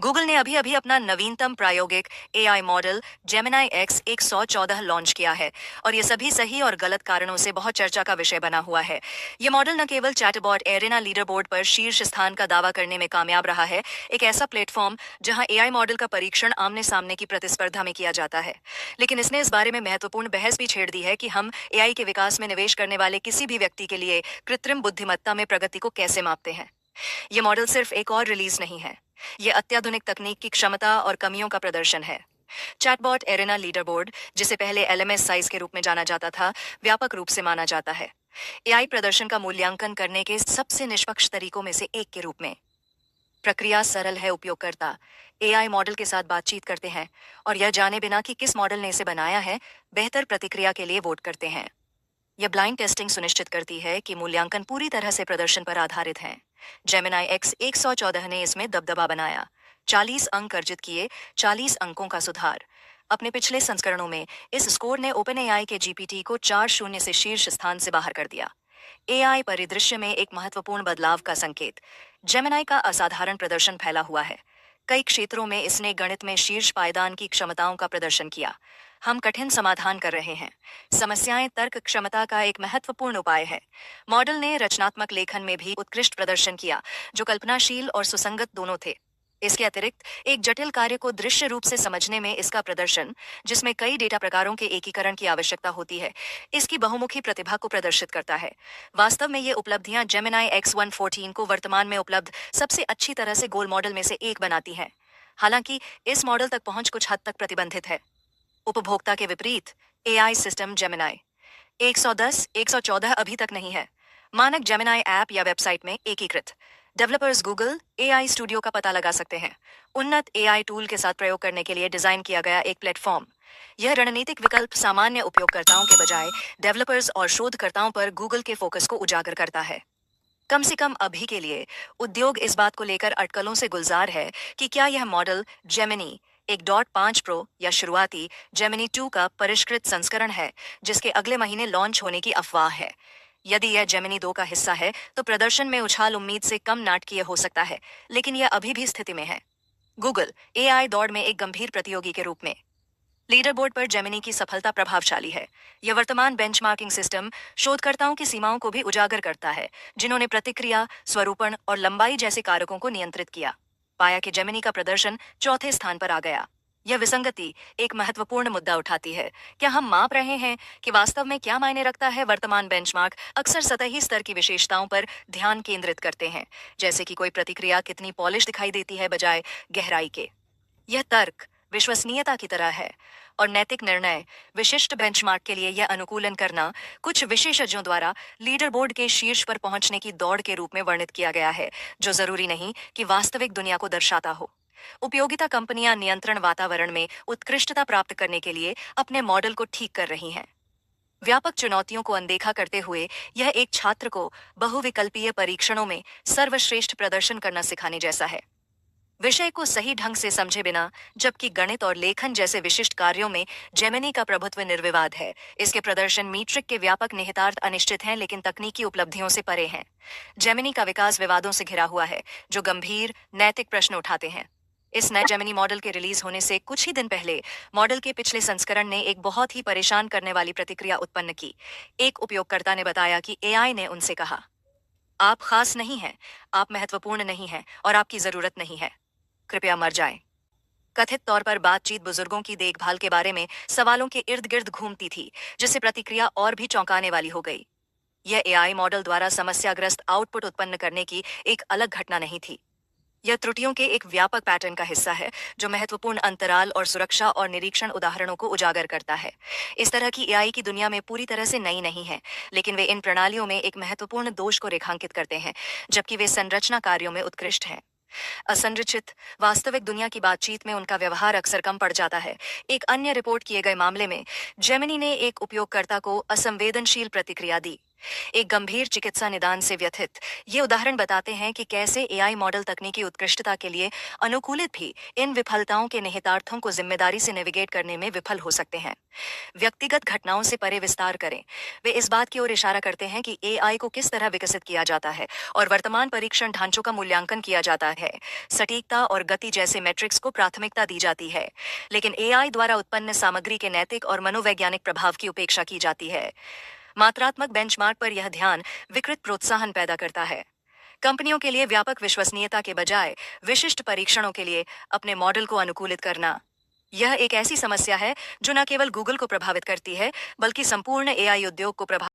Google ने अभी अभी अपना नवीनतम प्रायोगिक AI model Gemini x 114 launch किया है और ये सभी सही और गलत कारणों से बहुत चर्चा का विषय बना हुआ है। ये मॉडल न केवल चैटबॉट एरेना लीडर बोर्ड पर शीर्ष स्थान का दावा करने में कामयाब रहा है, एक ऐसा प्लेटफॉर्म जहां एआई मॉडल का परीक्षण आमने सामने की प्रतिस्पर्धा में किया जाता है, लेकिन इसने इस बारे में महत्वपूर्ण बहस भी छेड़ दी है कि हम एआई के विकास में निवेश करने वाले किसी भी व्यक्ति के लिए कृत्रिम बुद्धिमत्ता में प्रगति को कैसे मापते हैं। ये मॉडल सिर्फ एक और रिलीज नहीं है, ये अत्याधुनिक तकनीक की क्षमता और कमियों का प्रदर्शन है। चैटबॉट एरेना लीडर बोर्ड, जिसे पहले एलएमएस साइज के रूप में जाना जाता था, व्यापक रूप से माना जाता है एआई प्रदर्शन का मूल्यांकन करने के सबसे निष्पक्ष तरीकों में से एक के रूप में। प्रक्रिया सरल है, उपयोगकर्ता एआई मॉडल के साथ बातचीत करते हैं और यह जाने बिना कि किस मॉडल ने इसे बनाया है, बेहतर प्रतिक्रिया के लिए वोट करते हैं। यह ब्लाइंड टेस्टिंग सुनिश्चित करती है कि मूल्यांकन पूरी तरह से प्रदर्शन पर आधारित है। जेमिनाई एक्स 114 ने इसमें दबदबा बनाया, 40 अंक अर्जित किए, 40 अंकों का सुधार। अपने पिछले संस्करणों में इस स्कोर ने ओपन एआई के जीपीटी को 4-0 से शीर्ष स्थान से बाहर कर दिया। एआई परिदृश्य में एक महत्वपूर्ण बदलाव का संकेत। जेमिनाई का असाधारण प्रदर्शन फैला हुआ है। कई क्षेत्रों में इसने गणित में शीर्ष पायदान की क्षमताओं का प्रदर्शन किया। हम कठिन समाधान कर रहे हैं। समस्याएं तर्क क्षमता का एक महत्वपूर्ण उपाय है। मॉडल ने रचनात्मक लेखन में भी उत्कृष्ट प्रदर्शन किया, जो कल्पनाशील और सुसंगत दोनों थे। इसके अतिरिक्त एक जटिल कार्य को दृश्य रूप से समझने में इसका प्रदर्शन, जिसमें कई डेटा प्रकारों के एकीकरण की आवश्यकता होती है, इसकी बहुमुखी प्रतिभा को प्रदर्शित करता है। वास्तव में ये उपलब्धियां जेमिनाई X114 को वर्तमान में उपलब्ध सबसे अच्छी तरह से गोल मॉडल में से एक बनाती हैं। हालांकि इस मॉडल तक पहुंच कुछ हद तक प्रतिबंधित है। उपभोक्ता के विपरीत एआई सिस्टम जेमिनाई 110, 114 अभी तक नहीं है। मानक जेमिनाई ऐप या वेबसाइट में एकीकृत डेवलपर्स गूगल एआई स्टूडियो का पता लगा सकते हैं। उन्नत एआई टूल के साथ प्रयोग करने के लिए डिजाइन किया गया एक प्लेटफॉर्म। यह रणनीतिक विकल्प सामान्य उपयोगकर्ताओं के बजाय डेवलपर्स और शोधकर्ताओं पर गूगल के फोकस को उजागर करता है। कम से कम अभी के लिए उद्योग इस बात को लेकर अटकलों से गुलजार है कि क्या यह मॉडल जेमिनी 1.5 प्रो या शुरुआती जेमिनी 2 का परिष्कृत संस्करण है, जिसके अगले महीने लॉन्च होने की अफवाह है। यदि यह जेमिनी 2 का हिस्सा है तो प्रदर्शन में उछाल उम्मीद से कम नाटकीय हो सकता है, लेकिन यह अभी भी स्थिति में है। गूगल एआई दौड़ में एक गंभीर प्रतियोगी के रूप में। लीडर बोर्ड पर जेमिनी की सफलता प्रभावशाली है। यह वर्तमान बेंचमार्किंग सिस्टम शोधकर्ताओं की सीमाओं को भी उजागर करता है, जिन्होंने प्रतिक्रिया, स्वरूपण और लंबाई जैसे कारकों को नियंत्रित किया। पाया कि जेमिनी का प्रदर्शन चौथे स्थान पर आ गया। यह विसंगति एक महत्वपूर्ण मुद्दा उठाती है। क्या हम माप रहे हैं कि वास्तव में क्या मायने रखता है? वर्तमान बेंचमार्क अक्सर सतही स्तर की विशेषताओं पर ध्यान केंद्रित करते हैं, जैसे कि कोई प्रतिक्रिया कितनी पॉलिश दिखाई देती है बजाय गहराई के। यह तर्क विश्वसनीयता की तरह है और नैतिक निर्णय विशिष्ट बेंचमार्क के लिए यह अनुकूलन करना कुछ विशेषज्ञों द्वारा लीडर बोर्ड के शीर्ष पर पहुंचने की दौड़ के रूप में वर्णित किया गया है, जो जरूरी नहीं कि वास्तविक दुनिया को दर्शाता हो। उपयोगिता कंपनियां नियंत्रण वातावरण में उत्कृष्टता प्राप्त करने के लिए अपने मॉडल को ठीक कर रही हैं। व्यापक चुनौतियों को अनदेखा करते हुए यह एक छात्र को बहुविकल्पीय परीक्षणों में सर्वश्रेष्ठ प्रदर्शन करना सिखाने जैसा है। विषय को सही ढंग से समझे बिना, जबकि गणित और लेखन जैसे विशिष्ट कार्यों में जेमिनी का प्रभुत्व निर्विवाद है। इसके प्रदर्शन मीट्रिक के व्यापक निहितार्थ अनिश्चित हैं, लेकिन तकनीकी उपलब्धियों से परे हैं। जेमिनी का विकास विवादों से घिरा हुआ है, जो गंभीर नैतिक प्रश्न उठाते हैं। इस नए जेमिनी मॉडल के रिलीज होने से कुछ ही दिन पहले मॉडल के पिछले संस्करण ने एक बहुत ही परेशान करने वाली प्रतिक्रिया उत्पन्न की। एक उपयोगकर्ता ने बताया कि एआई ने उनसे कहा, आप खास नहीं हैं, आप महत्वपूर्ण नहीं हैं और आपकी जरूरत नहीं है, कृपया मर जाएं। कथित तौर पर बातचीत बुजुर्गों की देखभाल के बारे में सवालों के इर्द गिर्द घूमती थी, जिससे प्रतिक्रिया और भी चौंकाने वाली हो गई। यह एआई मॉडल द्वारा समस्याग्रस्त आउटपुट उत्पन्न करने की एक अलग घटना नहीं थी। यह त्रुटियों के एक व्यापक पैटर्न का हिस्सा है, जो महत्वपूर्ण अंतराल और सुरक्षा और निरीक्षण उदाहरणों को उजागर करता है। इस तरह की एआई की दुनिया में पूरी तरह से नई नहीं है, लेकिन वे इन प्रणालियों में एक महत्वपूर्ण दोष को रेखांकित करते हैं, जबकि वे संरचना कार्यों में उत्कृष्ट हैं। असंरचित वास्तविक दुनिया की बातचीत में उनका व्यवहार अक्सर कम पड़ जाता है। एक अन्य रिपोर्ट किए गए मामले में जेमिनी ने एक उपयोगकर्ता को असंवेदनशील प्रतिक्रिया दी। एक गंभीर चिकित्सा निदान से व्यथित ये उदाहरण बताते हैं कि कैसे एआई मॉडल तकनीकी उत्कृष्टता के लिए अनुकूलित भी इन विफलताओं के निहितार्थों को जिम्मेदारी से नेविगेट करने में विफल हो सकते हैं। व्यक्तिगत घटनाओं से परे विस्तार करें। वे इस बात की ओर इशारा करते हैं कि एआई को किस तरह विकसित किया जाता है और वर्तमान परीक्षण ढांचों का मूल्यांकन किया जाता है। सटीकता और गति जैसे मैट्रिक्स को प्राथमिकता दी जाती है, लेकिन एआई द्वारा उत्पन्न सामग्री के नैतिक और मनोवैज्ञानिक प्रभाव की उपेक्षा की जाती है। मात्रात्मक बेंचमार्क पर यह ध्यान विकृत प्रोत्साहन पैदा करता है। कंपनियों के लिए व्यापक विश्वसनीयता के बजाय विशिष्ट परीक्षणों के लिए अपने मॉडल को अनुकूलित करना, यह एक ऐसी समस्या है जो न केवल गूगल को प्रभावित करती है, बल्कि संपूर्ण एआई उद्योग को प्रभावित